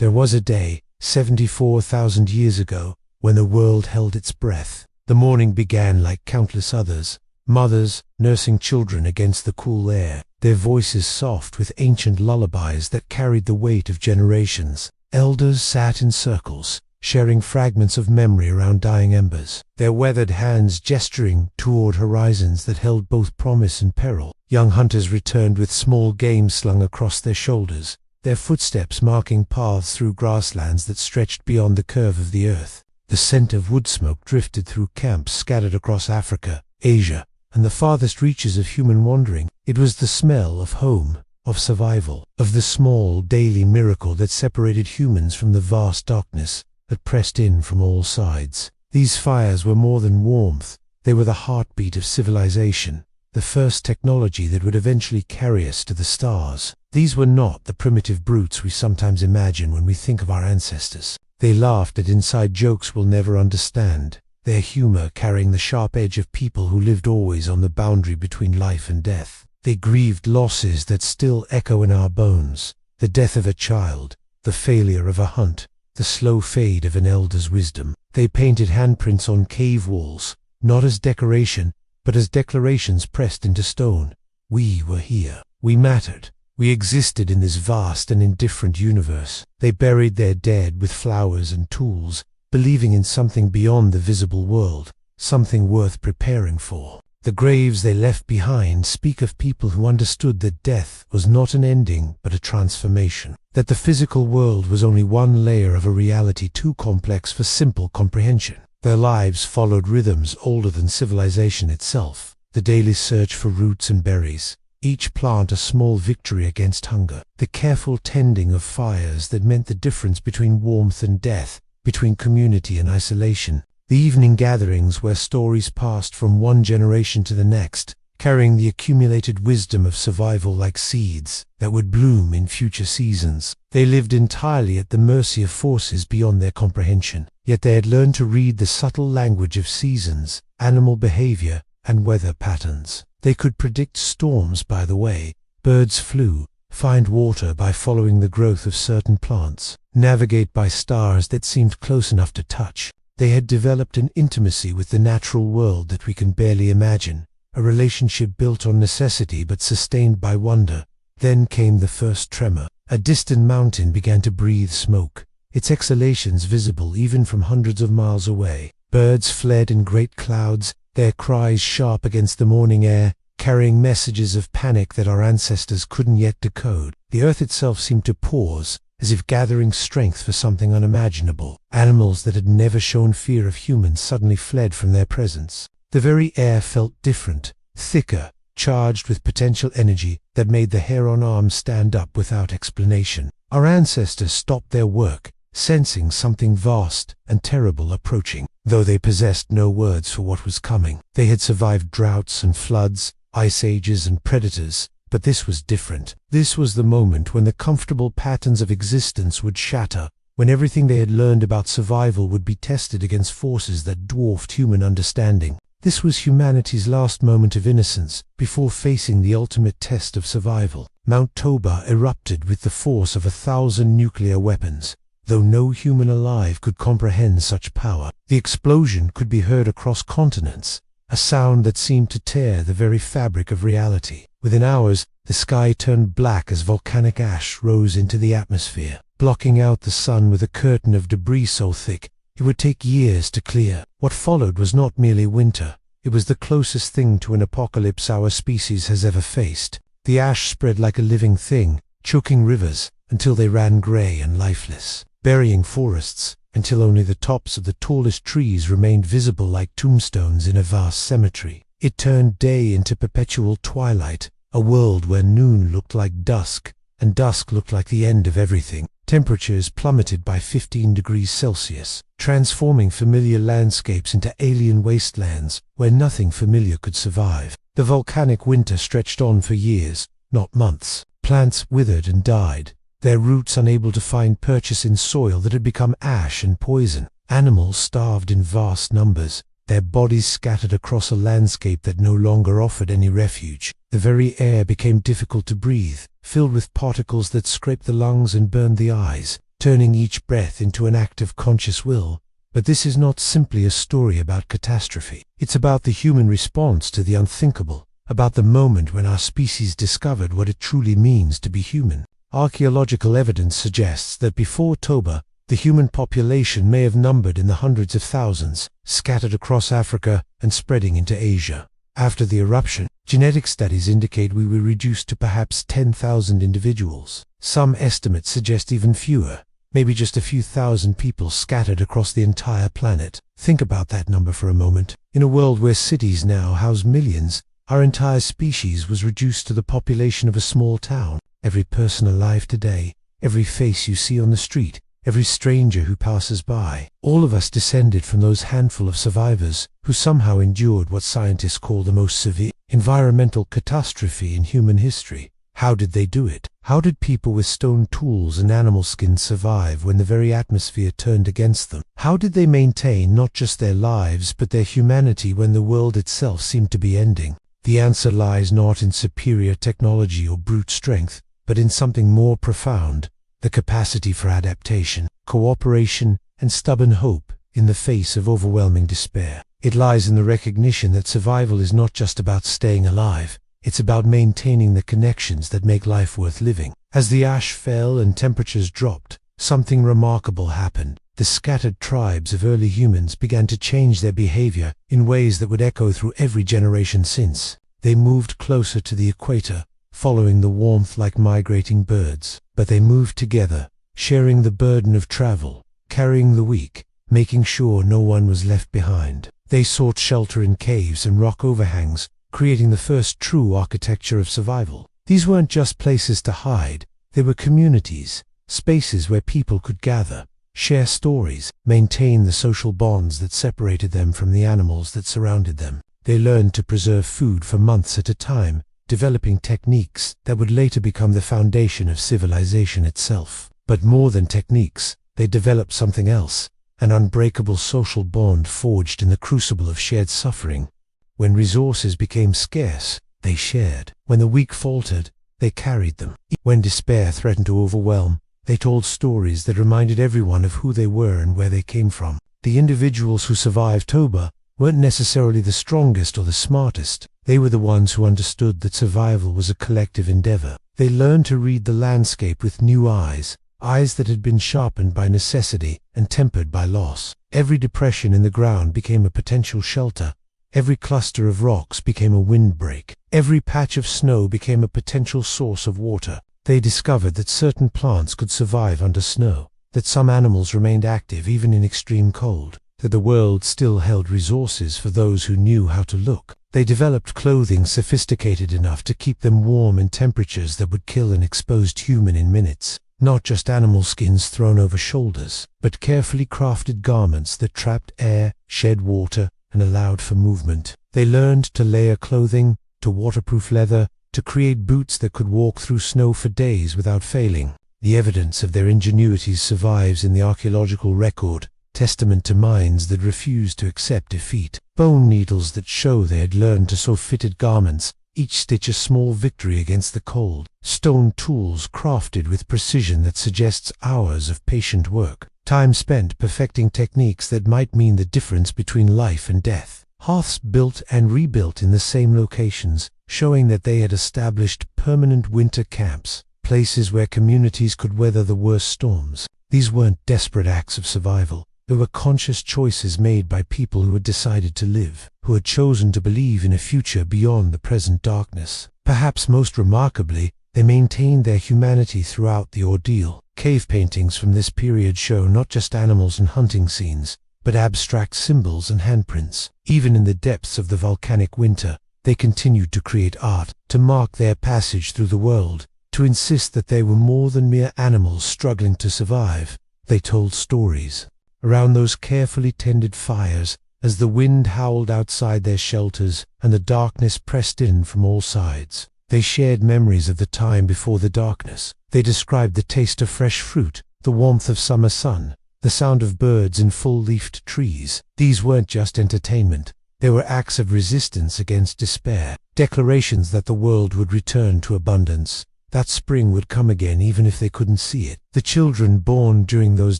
There was a day, 74,000 years ago, when the world held its breath. The morning began like countless others, mothers nursing children against the cool air, their voices soft with ancient lullabies that carried the weight of generations. Elders sat in circles, sharing fragments of memory around dying embers, their weathered hands gesturing toward horizons that held both promise and peril. Young hunters returned with small game slung across their shoulders, their footsteps marking paths through grasslands that stretched beyond the curve of the earth. The scent of wood smoke drifted through camps scattered across Africa, Asia, and the farthest reaches of human wandering. It was the smell of home, of survival, of the small daily miracle that separated humans from the vast darkness that pressed in from all sides. These fires were more than warmth, they were the heartbeat of civilization, the first technology that would eventually carry us to the stars. These were not the primitive brutes we sometimes imagine when we think of our ancestors. They laughed at inside jokes we'll never understand, their humor carrying the sharp edge of people who lived always on the boundary between life and death. They grieved losses that still echo in our bones, the death of a child, the failure of a hunt, the slow fade of an elder's wisdom. They painted handprints on cave walls, not as decoration, but as declarations pressed into stone. We were here. We mattered. We existed in this vast and indifferent universe. They buried their dead with flowers and tools, believing in something beyond the visible world, something worth preparing for. The graves they left behind speak of people who understood that death was not an ending but a transformation, that the physical world was only one layer of a reality too complex for simple comprehension. Their lives followed rhythms older than civilization itself, the daily search for roots and berries, each plant a small victory against hunger, the careful tending of fires that meant the difference between warmth and death, between community and isolation, the evening gatherings where stories passed from one generation to the next, carrying the accumulated wisdom of survival like seeds that would bloom in future seasons. They lived entirely at the mercy of forces beyond their comprehension, yet they had learned to read the subtle language of seasons, animal behavior, and weather patterns. They could predict storms by the way birds flew, find water by following the growth of certain plants, navigate by stars that seemed close enough to touch. They had developed an intimacy with the natural world that we can barely imagine, a relationship built on necessity but sustained by wonder. Then came the first tremor. A distant mountain began to breathe smoke, its exhalations visible even from hundreds of miles away. Birds fled in great clouds, their cries sharp against the morning air, carrying messages of panic that our ancestors couldn't yet decode. The earth itself seemed to pause, as if gathering strength for something unimaginable. Animals that had never shown fear of humans suddenly fled from their presence. The very air felt different, thicker, charged with potential energy that made the hair on arms stand up without explanation. Our ancestors stopped their work, sensing something vast and terrible approaching. Though they possessed no words for what was coming, they had survived droughts and floods, ice ages and predators. But this was different. This was the moment when the comfortable patterns of existence would shatter, when everything they had learned about survival would be tested against forces that dwarfed human understanding. This was humanity's last moment of innocence before facing the ultimate test of survival. Mount Toba erupted with the force of 1,000 nuclear weapons, though no human alive could comprehend such power. The explosion could be heard across continents, a sound that seemed to tear the very fabric of reality. Within hours, the sky turned black as volcanic ash rose into the atmosphere, blocking out the sun with a curtain of debris so thick it would take years to clear. What followed was not merely winter, it was the closest thing to an apocalypse our species has ever faced. The ash spread like a living thing, choking rivers until they ran grey and lifeless, burying forests until only the tops of the tallest trees remained visible like tombstones in a vast cemetery. It turned day into perpetual twilight, a world where noon looked like dusk, and dusk looked like the end of everything. Temperatures plummeted by 15 degrees Celsius, transforming familiar landscapes into alien wastelands where nothing familiar could survive. The volcanic winter stretched on for years, not months. Plants withered and died, their roots unable to find purchase in soil that had become ash and poison. Animals starved in vast numbers, their bodies scattered across a landscape that no longer offered any refuge. The very air became difficult to breathe, filled with particles that scraped the lungs and burned the eyes. turning each breath into an act of conscious will. But this is not simply a story about catastrophe. It's about the human response to the unthinkable, about the moment when our species discovered what it truly means to be human. Archaeological evidence suggests that before Toba, the human population may have numbered in the hundreds of thousands, scattered across Africa and spreading into Asia. After the eruption, genetic studies indicate we were reduced to perhaps 10,000 individuals. Some estimates suggest even fewer, maybe just a few thousand people scattered across the entire planet. Think about that number for a moment. In a world where cities now house millions, our entire species was reduced to the population of a small town. Every person alive today, every face you see on the street, every stranger who passes by, all of us descended from those handful of survivors who somehow endured what scientists call the most severe environmental catastrophe in human history. How did they do it? How did people with stone tools and animal skins survive when the very atmosphere turned against them? How did they maintain not just their lives but their humanity when the world itself seemed to be ending? The answer lies not in superior technology or brute strength, but in something more profound: the capacity for adaptation, cooperation, and stubborn hope in the face of overwhelming despair. It lies in the recognition that survival is not just about staying alive, it's about maintaining the connections that make life worth living. As the ash fell and temperatures dropped, something remarkable happened. The scattered tribes of early humans began to change their behavior in ways that would echo through every generation since. They moved closer to the equator, following the warmth like migrating birds. But they moved together, sharing the burden of travel, carrying the weak, making sure no one was left behind. They sought shelter in caves and rock overhangs, creating the first true architecture of survival. These weren't just places to hide, they were communities, spaces where people could gather, share stories, maintain the social bonds that separated them from the animals that surrounded them. They learned to preserve food for months at a time, developing techniques that would later become the foundation of civilization itself. But more than techniques, they developed something else, an unbreakable social bond forged in the crucible of shared suffering. When resources became scarce, they shared. When the weak faltered, they carried them. When despair threatened to overwhelm, they told stories that reminded everyone of who they were and where they came from. The individuals who survived Toba weren't necessarily the strongest or the smartest. They were the ones who understood that survival was a collective endeavor. They learned to read the landscape with new eyes, eyes that had been sharpened by necessity and tempered by loss. Every depression in the ground became a potential shelter. Every cluster of rocks became a windbreak. Every patch of snow became a potential source of water. They discovered that certain plants could survive under snow, that some animals remained active even in extreme cold, that the world still held resources for those who knew how to look. They developed clothing sophisticated enough to keep them warm in temperatures that would kill an exposed human in minutes. Not just animal skins thrown over shoulders, but carefully crafted garments that trapped air, shed water, and allowed for movement. They learned to layer clothing, to waterproof leather, to create boots that could walk through snow for days without failing. The evidence of their ingenuity survives in the archaeological record, testament to minds that refused to accept defeat. Bone needles that show they had learned to sew fitted garments, each stitch a small victory against the cold. Stone tools crafted with precision that suggests hours of patient work. Time spent perfecting techniques that might mean the difference between life and death. Hearths built and rebuilt in the same locations, showing that they had established permanent winter camps, places where communities could weather the worst storms. These weren't desperate acts of survival. They were conscious choices made by people who had decided to live, who had chosen to believe in a future beyond the present darkness. Perhaps most remarkably, they maintained their humanity throughout the ordeal. Cave paintings from this period show not just animals and hunting scenes, but abstract symbols and handprints. Even in the depths of the volcanic winter, they continued to create art, to mark their passage through the world, to insist that they were more than mere animals struggling to survive. They told stories. Around those carefully tended fires, as the wind howled outside their shelters and the darkness pressed in from all sides, they shared memories of the time before the darkness. They described the taste of fresh fruit, the warmth of summer sun, the sound of birds in full-leafed trees. These weren't just entertainment. They were acts of resistance against despair, declarations that the world would return to abundance, that spring would come again even if they couldn't see it. The children born during those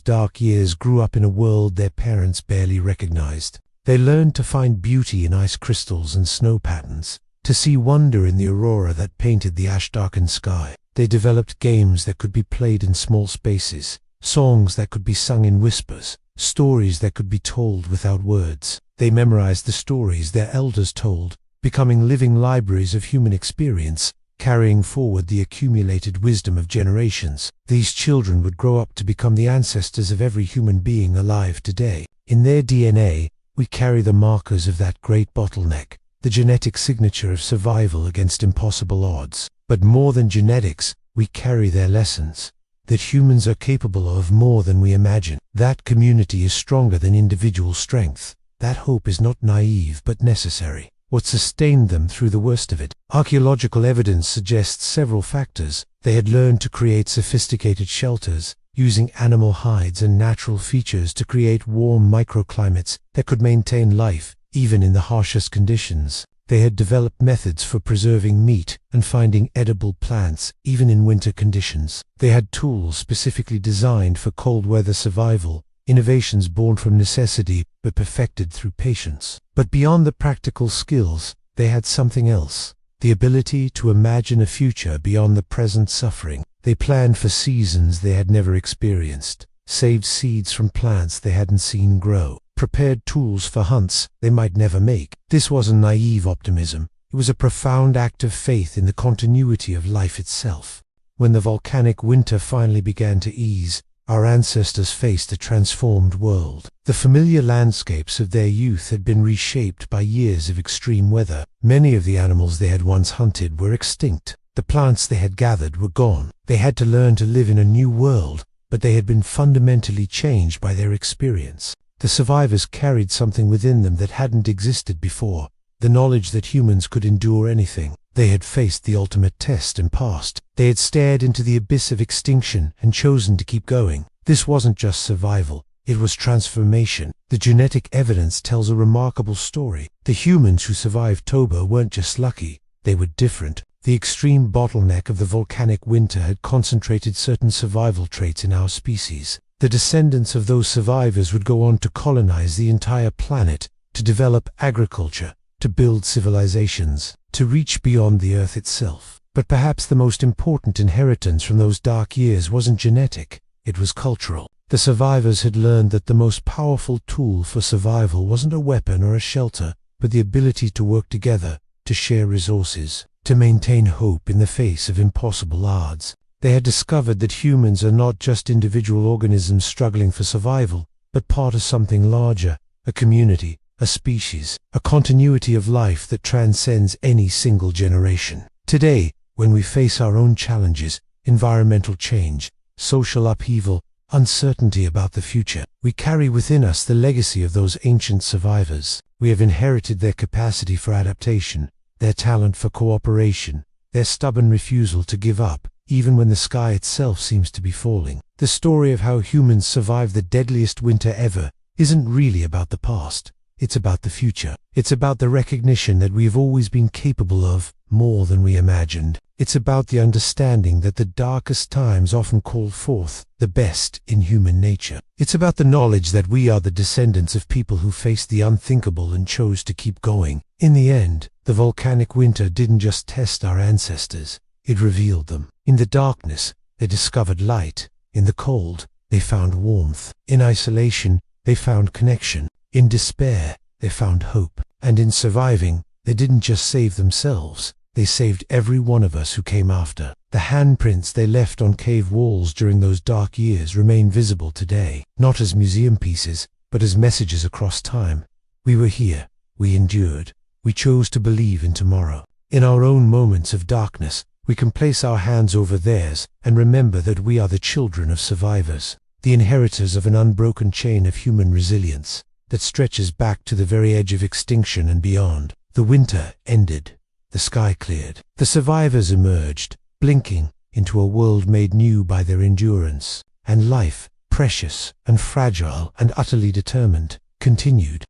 dark years grew up in a world their parents barely recognized. They learned to find beauty in ice crystals and snow patterns, to see wonder in the aurora that painted the ash-darkened sky. They developed games that could be played in small spaces, songs that could be sung in whispers, stories that could be told without words. They memorized the stories their elders told, becoming living libraries of human experience, carrying forward the accumulated wisdom of generations. These children would grow up to become the ancestors of every human being alive today. In their DNA, we carry the markers of that great bottleneck, the genetic signature of survival against impossible odds. But more than genetics, we carry their lessons, that humans are capable of more than we imagine. That community is stronger than individual strength. That hope is not naive but necessary. What sustained them through the worst of it? Archaeological evidence suggests several factors. They had learned to create sophisticated shelters, using animal hides and natural features to create warm microclimates that could maintain life, even in the harshest conditions. They had developed methods for preserving meat and finding edible plants, even in winter conditions. They had tools specifically designed for cold weather survival, innovations born from necessity but perfected through patience. But beyond the practical skills, they had something else, the ability to imagine a future beyond the present suffering. They planned for seasons they had never experienced, saved seeds from plants they hadn't seen grow, prepared tools for hunts they might never make. This wasn't naive optimism, it was a profound act of faith in the continuity of life itself. When the volcanic winter finally began to ease, our ancestors faced a transformed world. The familiar landscapes of their youth had been reshaped by years of extreme weather. Many of the animals they had once hunted were extinct. The plants they had gathered were gone. They had to learn to live in a new world, but they had been fundamentally changed by their experience. The survivors carried something within them that hadn't existed before, the knowledge that humans could endure anything. They had faced the ultimate test and passed. They had stared into the abyss of extinction and chosen to keep going. This wasn't just survival, it was transformation. The genetic evidence tells a remarkable story. The humans who survived Toba weren't just lucky, they were different. The extreme bottleneck of the volcanic winter had concentrated certain survival traits in our species. The descendants of those survivors would go on to colonize the entire planet, to develop agriculture, to build civilizations, to reach beyond the Earth itself. But perhaps the most important inheritance from those dark years wasn't genetic, it was cultural. The survivors had learned that the most powerful tool for survival wasn't a weapon or a shelter, but the ability to work together, to share resources, to maintain hope in the face of impossible odds. They had discovered that humans are not just individual organisms struggling for survival, but part of something larger, a community, a species, a continuity of life that transcends any single generation. Today, when we face our own challenges, environmental change, social upheaval, uncertainty about the future, we carry within us the legacy of those ancient survivors. We have inherited their capacity for adaptation, their talent for cooperation, their stubborn refusal to give up, even when the sky itself seems to be falling. The story of how humans survived the deadliest winter ever isn't really about the past. It's about the future. It's about the recognition that we've always been capable of more than we imagined. It's about the understanding that the darkest times often call forth the best in human nature. It's about the knowledge that we are the descendants of people who faced the unthinkable and chose to keep going. In the end, the volcanic winter didn't just test our ancestors, it revealed them. In the darkness, they discovered light. In the cold, they found warmth. In isolation, they found connection. In despair, they found hope. And in surviving, they didn't just save themselves, they saved every one of us who came after. The handprints they left on cave walls during those dark years remain visible today, not as museum pieces, but as messages across time. We were here, we endured, we chose to believe in tomorrow. In our own moments of darkness, we can place our hands over theirs and remember that we are the children of survivors, the inheritors of an unbroken chain of human resilience that stretches back to the very edge of extinction and beyond. The winter ended. The sky cleared. The survivors emerged, blinking, into a world made new by their endurance. And life, precious and fragile and utterly determined, continued.